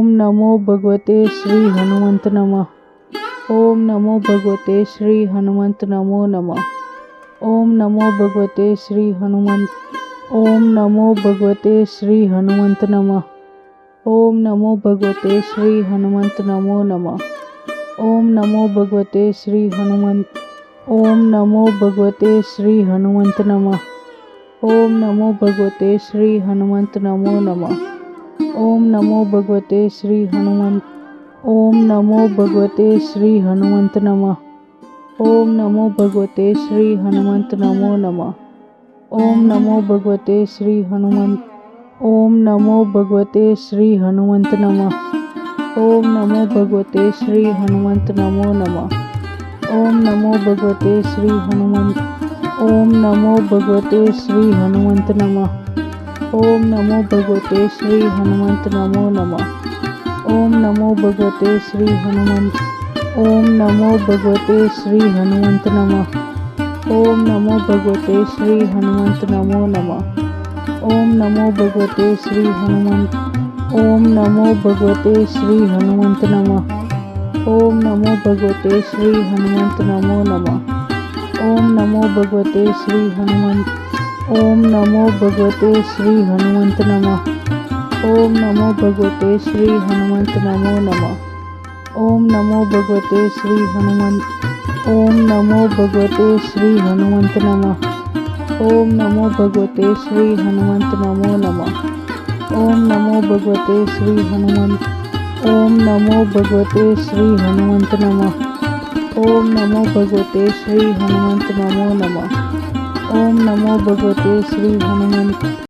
ओम नमो भगवते श्री हनुमंत नमः। ओम नमो भगवते श्री हनुमंत नमो नमः। ओम नमो भगवते श्री हनुमंत। ओम नमो भगवते श्री हनुमंत नमः। ओम नमो भगवते श्री हनुमंत नमो नमः। ओम नमो भगवते श्री हनुमंत। ओम नमो भगवते श्री हनुमंत नमः। ओम नमो भगवते श्री हनुमंत नमो नमः। ओम नमो भगवते श्री हनुमंत। ओम नमो भगवते श्री हनुमंत नमः। ओम नमो भगवते श्री हनुमंत नमो नमः। ओम नमो भगवते श्री हनुमंत। ओम नमो भगवते श्री हनुमंत नमः। ओम नमो भगवते श्री हनुमंत नमो नमः। ओम नमो भगवते श्री हनुमंत। ओम नमो भगवते श्री हनुमंत नमः। ओम नमो भगवते श्री हनुमंत नमो नमः। ओम नमो भगवते श्री हनुमंत। ओम नमो भगवते श्री हनुमंत नमः। ओम नमो भगवते श्री हनुमंत नमो नमः। ओम नमो भगवते श्री हनुमंत। ओम नमो भगवते श्री हनुमंत नमः। ओम नमो भगवते श्री हनुमंत नमो नमः। ओम नमो भगवते श्री हनुमंत। ओम नमो भगवते श्री हनुमंत नमः। ओम नमो भगवते श्री हनुमंत नमो नमः। ओम नमो भगवते श्री हनुमंत। ओम नमो भगवते श्री हनुमंत नमः। ओम नमो भगवते श्री हनुमंत नमो नमः। ओम नमो भगवते श्री हनुमंत। ओम नमो भगवते श्री हनुमंत नमः। ओम नमो भगवते श्री हनुमंत नमो नमः। ओम नमो भगवते श्री हनुमंत।